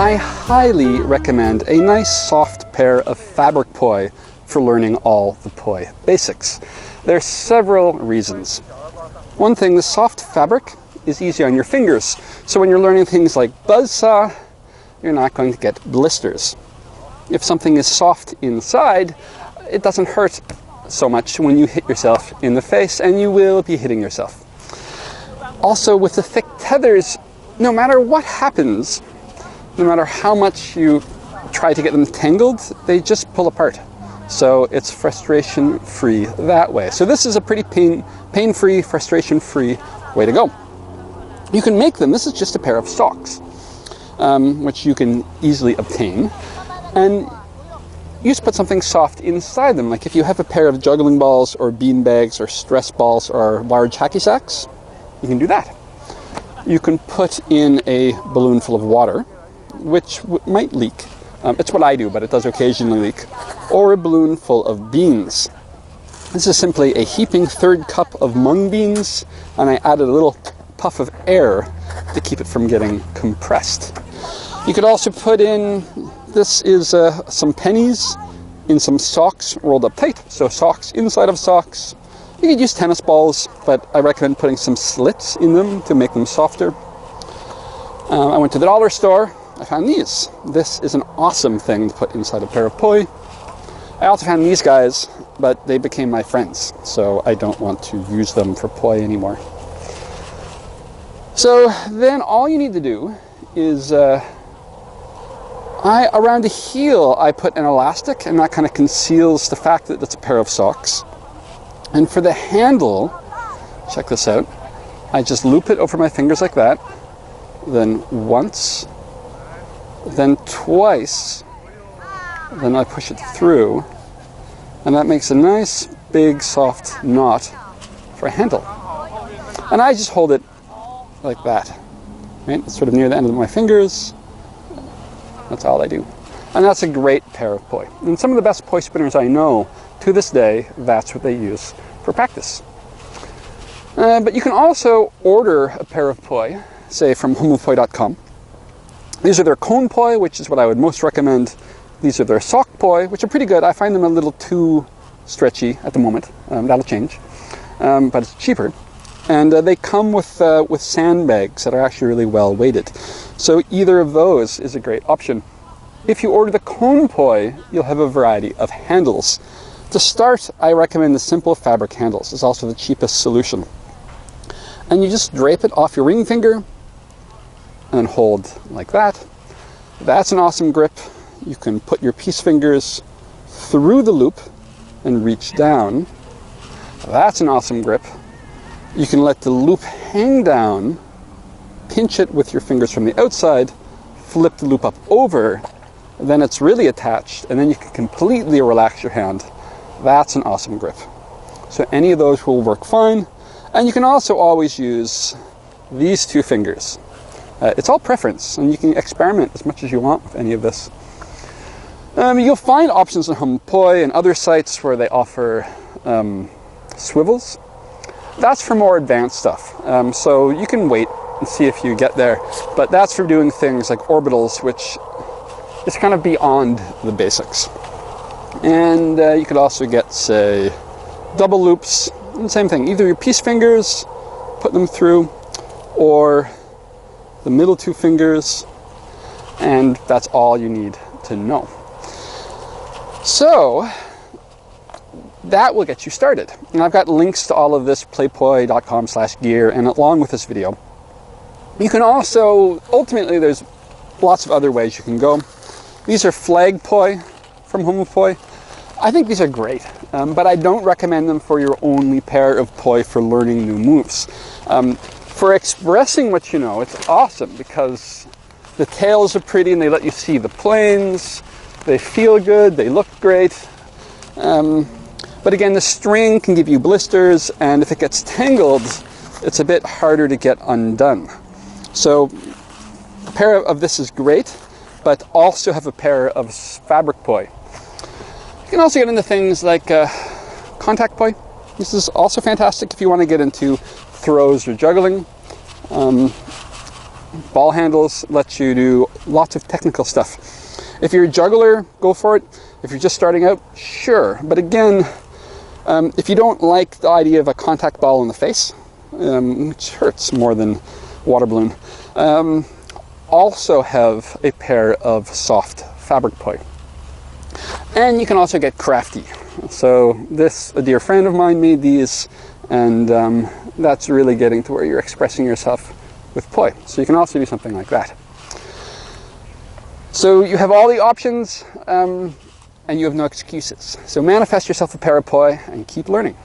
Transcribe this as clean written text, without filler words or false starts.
I highly recommend a nice soft pair of fabric poi for learning all the poi basics. There are several reasons. One thing, the soft fabric is easy on your fingers, so when you're learning things like buzzsaw, you're not going to get blisters. If something is soft inside, it doesn't hurt so much when you hit yourself in the face, and you will be hitting yourself. Also, with the thick tethers, no matter what happens, no matter how much you try to get them tangled, they just pull apart. So it's frustration-free that way. So this is a pretty pain-free, frustration-free way to go. You can make them. This is just a pair of socks, which you can easily obtain. And you just put something soft inside them. Like if you have a pair of juggling balls or bean bags or stress balls or large hacky sacks, you can do that. You can put in a balloon full of water, which might leak. It's what I do, but it does occasionally leak. Or a balloon full of beans. This is simply a heaping third cup of mung beans, and I added a little puff of air to keep it from getting compressed. You could also put in, this is some pennies in some socks rolled up tight. So socks inside of socks. You could use tennis balls, but I recommend putting some slits in them to make them softer. I went to the dollar store. I found these. This is an awesome thing to put inside a pair of poi. I also found these guys, but they became my friends, so I don't want to use them for poi anymore. So then all you need to do is, around the heel I put an elastic, and that kind of conceals the fact that it's a pair of socks. And for the handle, check this out, I just loop it over my fingers like that, then once, then twice, then I push it through, and that makes a nice big soft knot for a handle. And I just hold it like that, right? It's sort of near the end of my fingers. That's all I do. And that's a great pair of poi. And some of the best poi spinners I know, to this day, that's what they use for practice. But you can also order a pair of poi, say from homopoi.com. These are their cone poi, which is what I would most recommend. These are their sock poi, which are pretty good. I find them a little too stretchy at the moment. That'll change, but it's cheaper. And they come with sandbags that are actually really well weighted. So either of those is a great option. If you order the cone poi, you'll have a variety of handles. To start, I recommend the simple fabric handles. It's also the cheapest solution. And you just drape it off your ring finger and then hold like that. That's an awesome grip. You can put your peace fingers through the loop and reach down. That's an awesome grip. You can let the loop hang down, pinch it with your fingers from the outside, flip the loop up over, then it's really attached, and then you can completely relax your hand. That's an awesome grip. So any of those will work fine. And you can also always use these two fingers. It's all preference, and you can experiment as much as you want with any of this. You'll find options on Homopoi and other sites where they offer swivels. That's for more advanced stuff. So you can wait and see if you get there. But that's for doing things like orbitals, which is kind of beyond the basics. And you could also get, say, double loops. And same thing, either your peace fingers, put them through, or the middle two fingers, and that's all you need to know. So that will get you started. And I've got links to all of this, playpoi.com/gear, and along with this video. You can also, ultimately, there's lots of other ways you can go. These are flag poi from Homopoi. I think these are great, but I don't recommend them for your only pair of poi for learning new moves. For expressing what you know, it's awesome because the tails are pretty and they let you see the planes. They feel good, they look great. But again, the string can give you blisters, and if it gets tangled, it's a bit harder to get undone. So a pair of this is great, but also have a pair of fabric poi. You can also get into things like contact poi. This is also fantastic if you want to get into throws or juggling. Ball handles let you do lots of technical stuff. If you're a juggler, go for it. If you're just starting out, sure. But again, if you don't like the idea of a contact ball in the face, which hurts more than water balloon, also have a pair of soft fabric poi. And you can also get crafty. So a dear friend of mine made these, and that's really getting to where you're expressing yourself with poi. So you can also do something like that. So you have all the options, and you have no excuses. So manifest yourself a pair of poi and keep learning.